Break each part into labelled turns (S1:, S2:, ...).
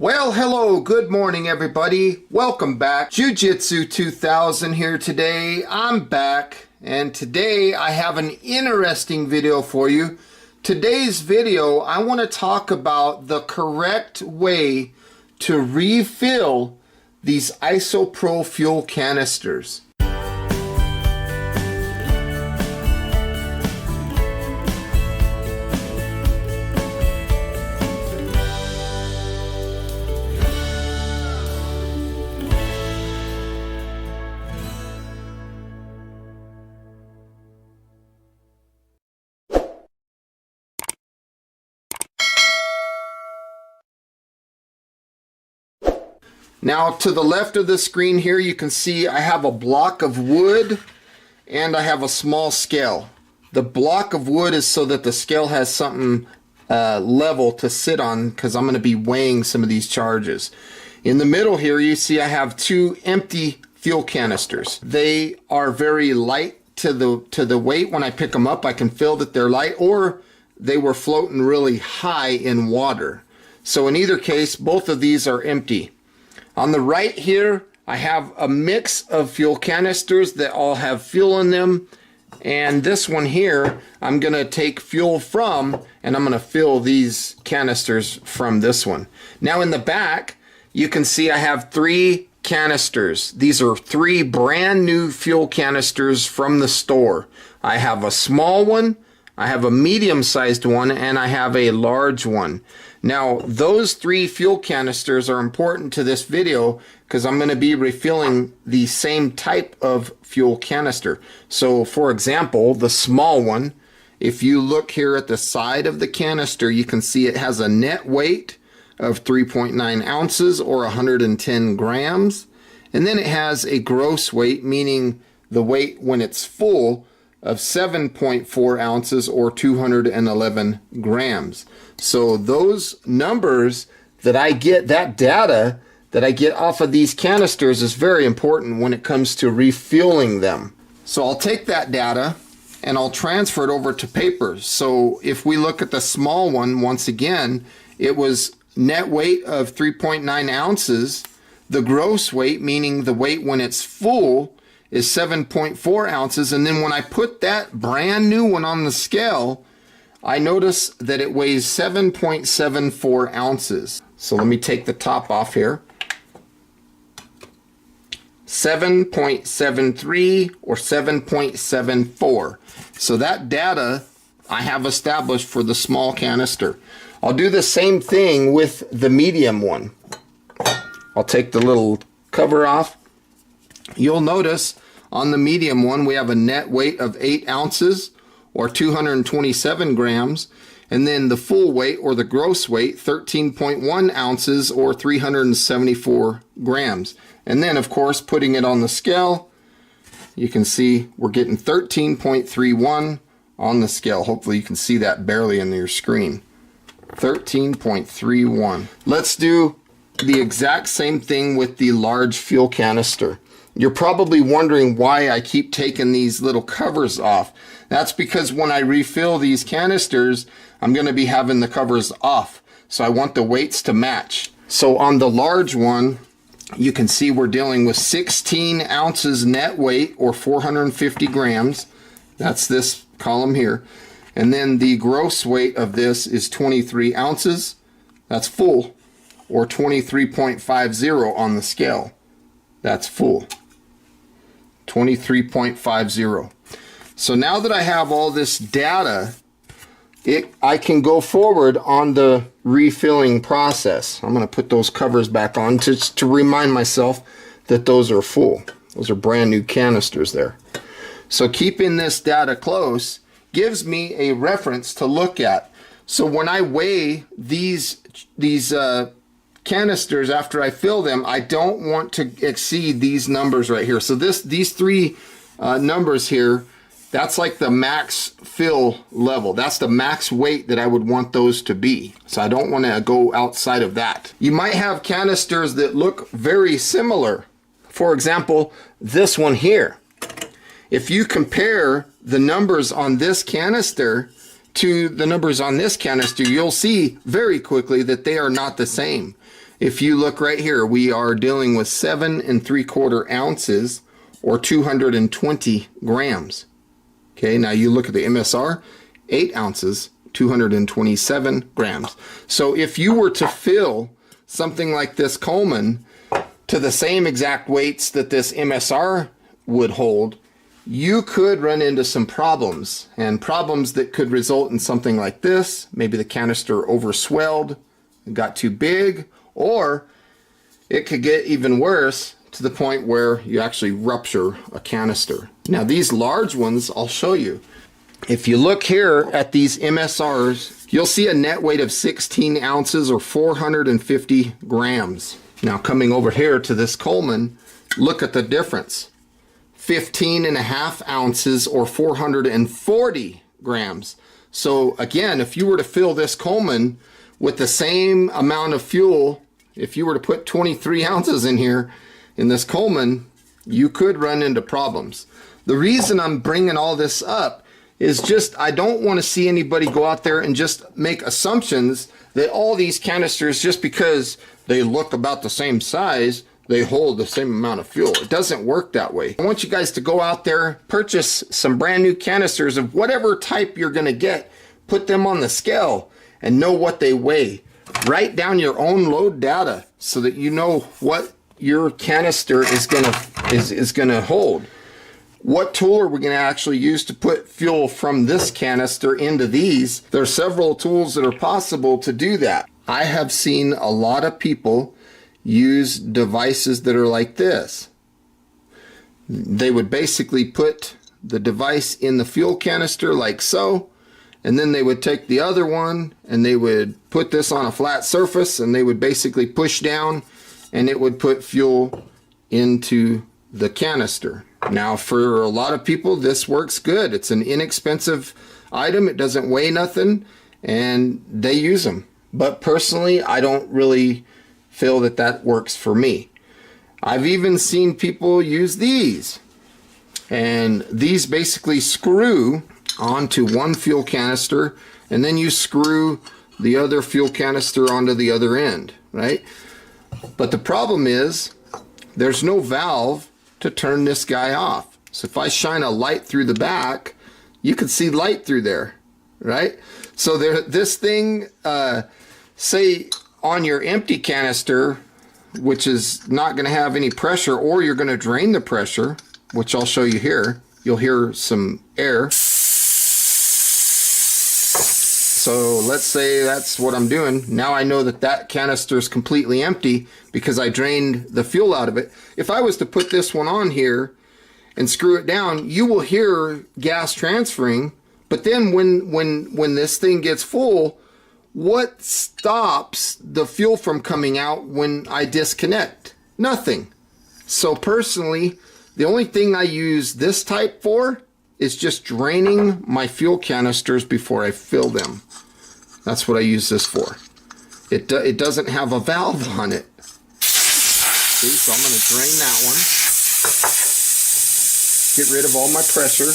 S1: Well, hello, good morning everybody. Welcome back. Jiu-Jitsu 2000 here today. I'm back, and today I have an interesting video for you. Today's video, I want to talk about the correct way to refill these isopro fuel canisters. Now to the left of the screen here, you can see I have a block of wood and I have a small scale. The block of wood is so that the scale has something level to sit on, because I'm going to be weighing some of these charges. In the middle here, you see I have two empty fuel canisters. They are very light to the weight. When I pick them up, I can feel that they're light, or they were floating really high in water. So in either case, both of these are empty. On the right here, I have a mix of fuel canisters that all have fuel in them. And this one here, I'm going to take fuel from, and I'm going to fill these canisters from this one. Now in the back, you can see I have three canisters. These are three brand new fuel canisters from the store. I have a small one, I have a medium-sized one, and I have a large one. Now, those three fuel canisters are important to this video because I'm going to be refilling the same type of fuel canister. So, for example, the small one, if you look here at the side of the canister, you can see it has a net weight of 3.9 ounces or 110 grams. And then it has a gross weight, meaning the weight when it's full, of 7.4 ounces or 211 grams. So those numbers that I get, that data that I get off of these canisters, is very important when it comes to refueling them. So I'll take that data and I'll transfer it over to paper. So if we look at the small one, once again, it was net weight of 3.9 ounces. The gross weight, meaning the weight when it's full, is 7.4 ounces. And then when I put that brand new one on the scale, I notice that it weighs 7.74 ounces. So let me take the top off here. 7.73 or 7.74. So that data I have established for the small canister. I'll do the same thing with the medium one. I'll take the little cover off. You'll notice on the medium one we have a net weight of 8 ounces or 227 grams, and then the full weight or the gross weight 13.1 ounces or 374 grams. And then of course putting it on the scale, you can see we're getting 13.31 on the scale. Hopefully you can see that barely in your screen. 13.31. Let's do the exact same thing with the large fuel canister. You're probably wondering why I keep taking these little covers off. That's because when I refill these canisters, I'm going to be having the covers off. So I want the weights to match. So on the large one, you can see we're dealing with 16 ounces net weight or 450 grams. That's this column here. And then the gross weight of this is 23 ounces. That's full, or 23.50 on the scale. That's full. 23.50. So now that I have all this data, I can go forward on the refilling process. I'm going to put those covers back on to remind myself that those are full. Those are brand new canisters there. So keeping this data close gives me a reference to look at. So when I weigh these canisters after I fill them, I don't want to exceed these numbers right here. So these three numbers here, that's like the max fill level. That's the max weight that I would want those to be. So I don't want to go outside of that. You might have canisters that look very similar. For example, this one here. If you compare the numbers on this canister to the numbers on this canister, you'll see very quickly that they are not the same. If you look right here, we are dealing with 7 3/4 ounces or 220 grams. Okay, now you look at the MSR, 8 ounces, 227 grams. So if you were to fill something like this Coleman to the same exact weights that this MSR would hold, you could run into some problems, and problems that could result in something like this. Maybe the canister overswelled, got too big, or it could get even worse to the point where you actually rupture a canister. Now these large ones, I'll show you. If you look here at these MSRs, you'll see a net weight of 16 ounces or 450 grams. Now coming over here to this Coleman, look at the difference. 15.5 ounces or 440 grams. So again, if you were to fill this Coleman with the same amount of fuel, if you were to put 23 ounces in here in this Coleman, you could run into problems. The reason I'm bringing all this up is just I don't want to see anybody go out there and just make assumptions that all these canisters, just because they look about the same size, they hold the same amount of fuel. It doesn't work that way. I want you guys to go out there, purchase some brand new canisters of whatever type you're going to get, put them on the scale and know what they weigh. Write down your own load data so that you know what your canister is going to hold. What tool are we going to actually use to put fuel from this canister into these? There are several tools that are possible to do that. I have seen a lot of people use devices that are like this. They would basically put the device in the fuel canister like so, and then they would take the other one and they would put this on a flat surface and they would basically push down and it would put fuel into the canister. Now for a lot of people this works good. It's an inexpensive item, it doesn't weigh nothing, and they use them. But personally, I don't really feel that that works for me. I've even seen people use these, and these basically screw onto one fuel canister and then you screw the other fuel canister onto the other end, right? But the problem is there's no valve to turn this guy off. So if I shine a light through the back, you can see light through there, right? So this thing, say on your empty canister, which is not going to have any pressure, or you're going to drain the pressure, which I'll show you here. You'll hear some air. So let's say that's what I'm doing. Now I know that that canister is completely empty because I drained the fuel out of it. If I was to put this one on here and screw it down, you will hear gas transferring. But then when this thing gets full, what stops the fuel from coming out when I disconnect? Nothing. So personally, the only thing I use this type for is just draining my fuel canisters before I fill them. That's what I use this for. It doesn't have a valve on it. See, so I'm going to drain that one. Get rid of all my pressure.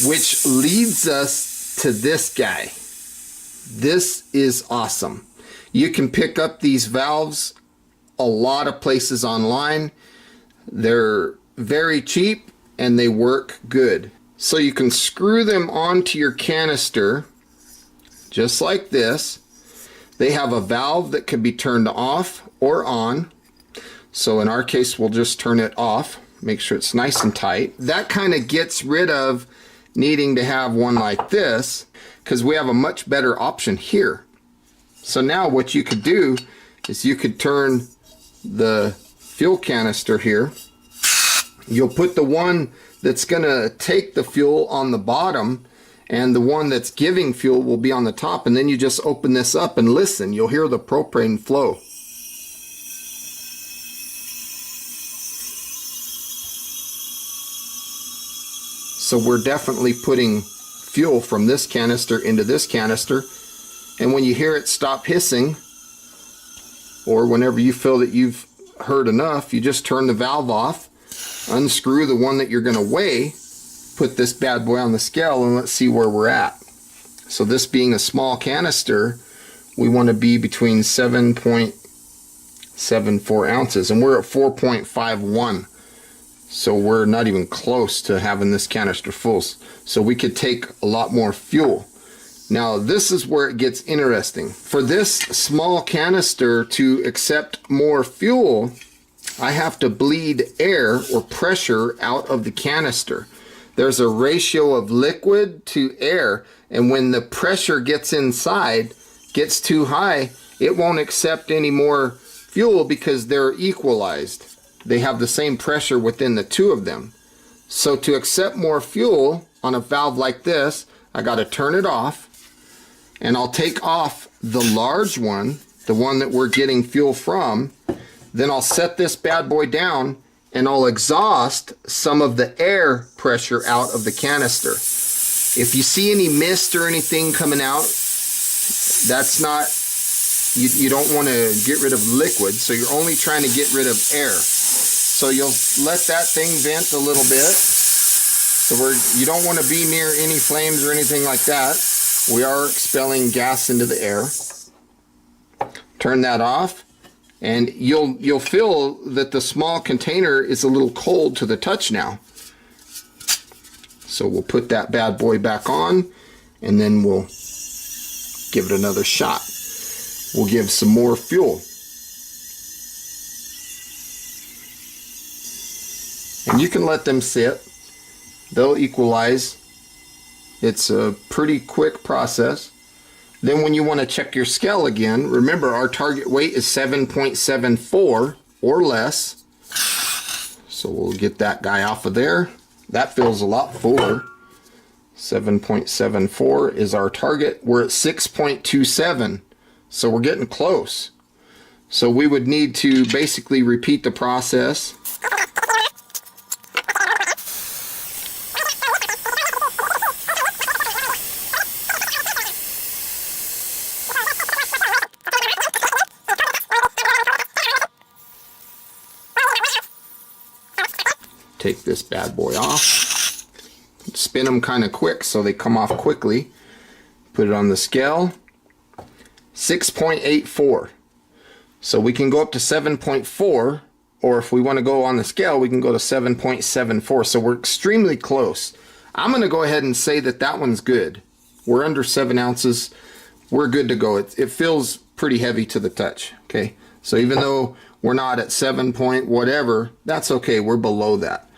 S1: Which leads us to this guy. This is awesome. You can pick up these valves a lot of places online. They're very cheap and they work good. So you can screw them onto your canister just like this. They have a valve that can be turned off or on. So in our case, we'll just turn it off. Make sure it's nice and tight. That kind of gets rid of needing to have one like this, because we have a much better option here. So now what you could do is you could turn the fuel canister here. You'll put the one that's going to take the fuel on the bottom, and the one that's giving fuel will be on the top, and then you just open this up and listen. You'll hear the propane flow. So we're definitely putting fuel from this canister into this canister, and when you hear it stop hissing, or whenever you feel that you've heard enough, you just turn the valve off, unscrew the one that you're going to weigh, put this bad boy on the scale, and let's see where we're at. So this being a small canister, we want to be between 7.74 ounces, and we're at 4.51. So we're not even close to having this canister full. So we could take a lot more fuel. Now this is where it gets interesting. For this small canister to accept more fuel, I have to bleed air or pressure out of the canister. There's a ratio of liquid to air, and when the pressure gets inside, gets too high, it won't accept any more fuel because they're equalized. They have the same pressure within the two of them. So to accept more fuel on a valve like this, I got to turn it off, and I'll take off the large one, the one that we're getting fuel from. Then I'll set this bad boy down, and I'll exhaust some of the air pressure out of the canister. If you see any mist or anything coming out, that's not, you don't want to get rid of liquid, so you're only trying to get rid of air. So you'll let that thing vent a little bit. So you don't want to be near any flames or anything like that. We are expelling gas into the air. Turn that off, and you'll feel that the small container is a little cold to the touch now. So we'll put that bad boy back on, and then we'll give it another shot. We'll give some more fuel. And you can let them sit. They'll equalize. It's a pretty quick process. Then when you want to check your scale again, remember our target weight is 7.74 or less. So we'll get that guy off of there. That feels a lot fuller. 7.74 is our target. We're at 6.27. So we're getting close. So we would need to basically repeat the process. Take this bad boy off. Spin them kind of quick so they come off quickly. Put it on the scale. 6.84. So we can go up to 7.4, or if we want to go on the scale, we can go to 7.74. So we're extremely close. I'm going to go ahead and say that that one's good. We're under 7 ounces. We're good to go. It feels pretty heavy to the touch. Okay. So even though we're not at 7 point whatever, that's okay. We're below that.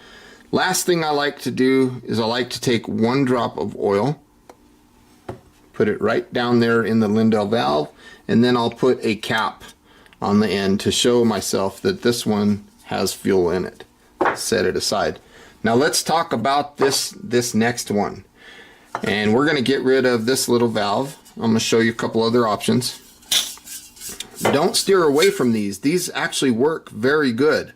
S1: Last thing I like to do is I like to take 1 drop of oil, put it right down there in the Lindell valve, and then I'll put a cap on the end to show myself that this one has fuel in it. Set it aside. Now let's talk about this next one. And we're going to get rid of this little valve. I'm going to show you a couple other options. Don't steer away from these. These actually work very good.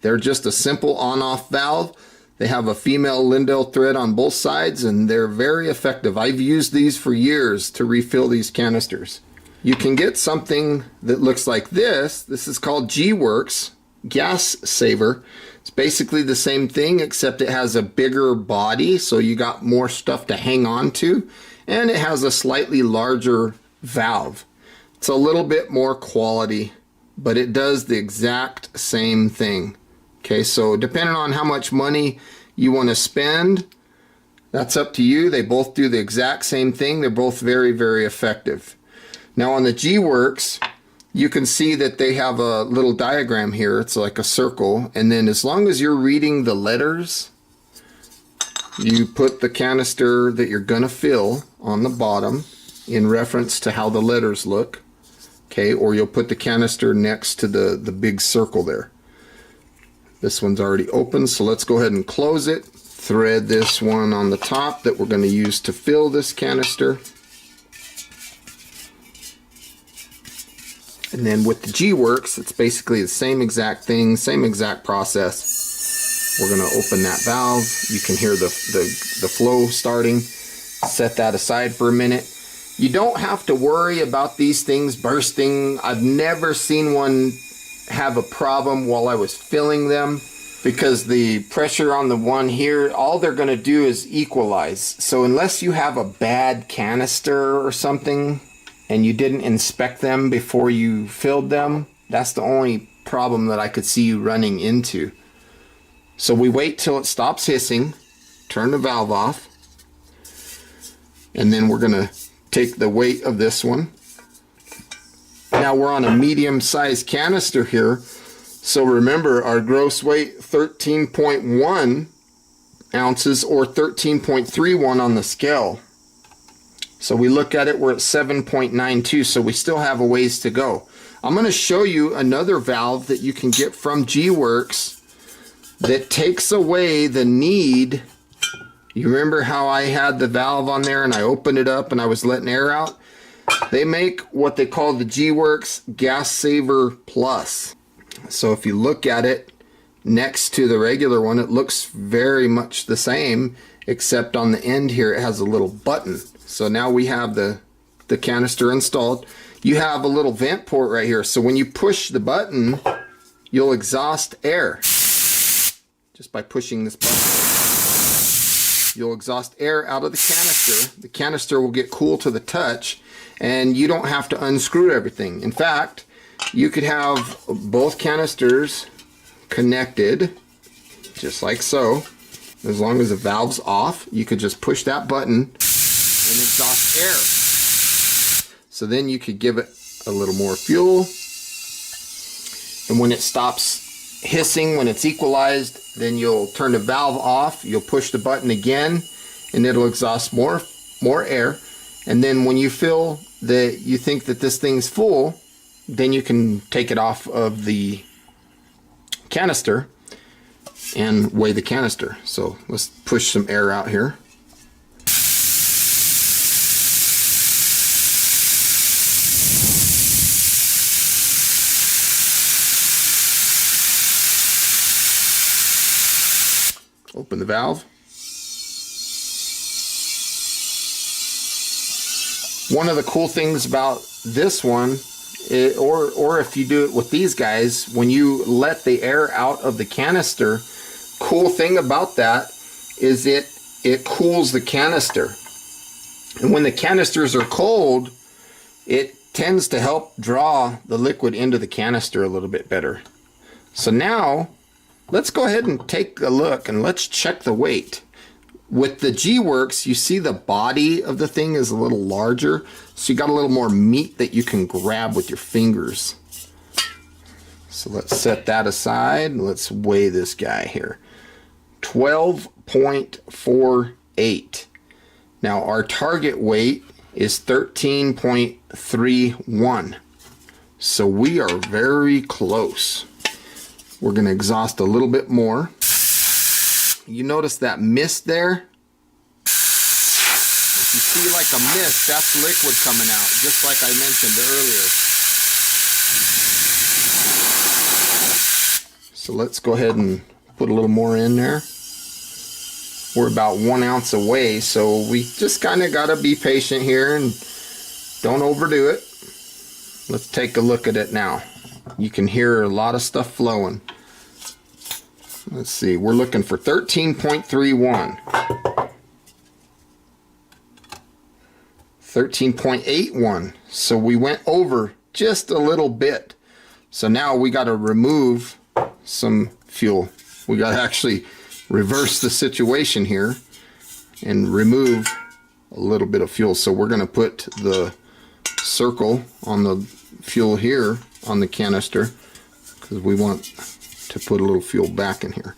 S1: They're just a simple on-off valve. They have a female Lindell thread on both sides, and they're very effective. I've used these for years to refill these canisters. You can get something that looks like this. This is called G-Works Gas Saver. It's basically the same thing, except it has a bigger body, so you got more stuff to hang on to, and it has a slightly larger valve. It's a little bit more quality, but it does the exact same thing. Okay, so depending on how much money you want to spend, that's up to you. They both do the exact same thing. They're both very, very effective. Now on the G-Works, you can see that they have a little diagram here. It's like a circle, and then as long as you're reading the letters, you put the canister that you're gonna fill on the bottom in reference to how the letters look. Okay, or you'll put the canister next to the big circle there. This one's already open, so let's go ahead and close it. Thread this one on the top that we're going to use to fill this canister. And then with the G-Works, it's basically the same exact thing, same exact process. We're going to open that valve. You can hear the flow starting. Set that aside for a minute. You don't have to worry about these things bursting. I've never seen one have a problem while I was filling them, because the pressure on the one here, all they're going to do is equalize. So unless you have a bad canister or something and you didn't inspect them before you filled them, that's the only problem that I could see you running into. So we wait till it stops hissing, turn the valve off, and then we're going to take the weight of this one. Now we're on a medium-sized canister here, so remember our gross weight 13.1 ounces or 13.31 on the scale. So we look at it, we're at 7.92, so we still have a ways to go. I'm going to show you another valve that you can get from G-Works that takes away the need. You remember how I had the valve on there and I opened it up and I was letting air out? They make what they call the G-Works Gas Saver Plus. So if you look at it next to the regular one, it looks very much the same, except on the end here it has a little button. So now we have the canister installed. You have a little vent port right here. So when you push the button, you'll exhaust air. Just by pushing this button, you'll exhaust air out of the canister. The canister will get cool to the touch, and you don't have to unscrew everything. In fact, you could have both canisters connected, just like so. As long as the valve's off, you could just push that button and exhaust air. So then you could give it a little more fuel, and when it stops hissing, when it's equalized, then you'll turn the valve off, you'll push the button again, and it'll exhaust more air. And then when you feel that you think that this thing's full, then you can take it off of the canister and weigh the canister. So let's push some air out here. Open the valve. One of the cool things about this one, or if you do it with these guys, when you let the air out of the canister, cool thing about that is it cools the canister. And when the canisters are cold, it tends to help draw the liquid into the canister a little bit better. So now, let's go ahead and take a look and let's check the weight. With the G-Works, you see the body of the thing is a little larger, so you got a little more meat that you can grab with your fingers. So let's set that aside and let's weigh this guy here. 12.48. Now our target weight is 13.31. So we are very close. We're going to exhaust a little bit more. You notice that mist there? If you see like a mist, that's liquid coming out, just like I mentioned earlier. So let's go ahead and put a little more in there. We're about 1 ounce away, so we just kind of got to be patient here and don't overdo it. Let's take a look at it now. You can hear a lot of stuff flowing. Let's see, we're looking for 13.31. 13.81. So we went over just a little bit. So now we got to remove some fuel. We got to actually reverse the situation here and remove a little bit of fuel. So we're going to put the circle on the fuel here on the canister because we want to put a little fuel back in here.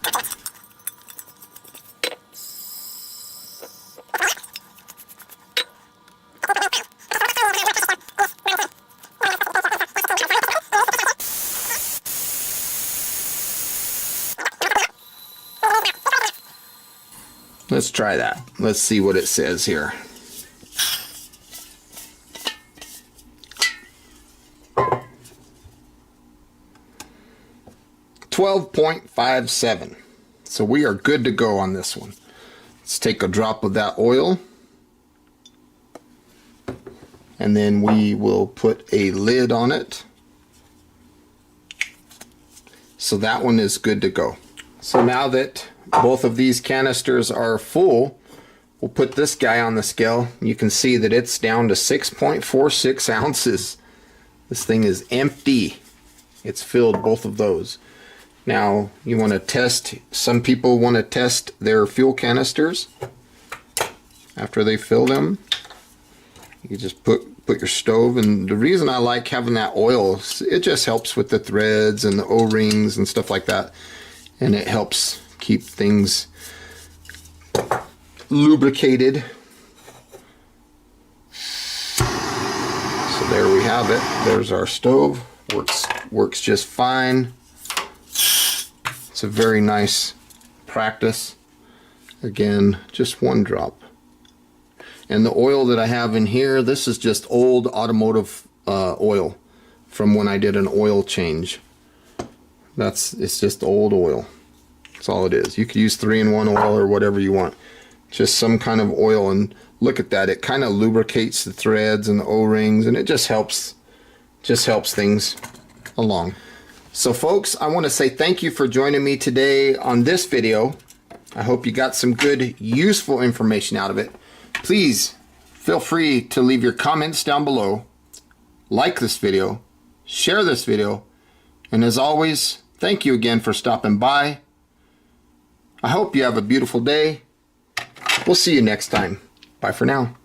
S1: Let's try that. Let's see what it says here. $12.57. So we are good to go on this one. Let's take a drop of that oil, and then we will put a lid on it. So that one is good to go. So now that both of these canisters are full, we'll put this guy on the scale. You can see that it's down to 6.46 ounces. This thing is empty. It's filled both of those. Now you want to test, some people want to test their fuel canisters after they fill them. You just put your stove, and the reason I like having that oil, it just helps with the threads and the O-rings and stuff like that, and it helps keep things lubricated. So there we have it. There's our stove. Works just fine. It's a very nice practice. Again, just one drop. And the oil that I have in here, this is just old automotive oil from when I did an oil change. It's just old oil. That's all it is. You could use 3-in-1 oil or whatever you want. Just some kind of oil, and look at that. It kind of lubricates the threads and the O-rings, and it just helps things along. So folks, I want to say thank you for joining me today on this video. I hope you got some good, useful information out of it. Please feel free to leave your comments down below, like this video, share this video, and as always, thank you again for stopping by. I hope you have a beautiful day. We'll see you next time. Bye for now.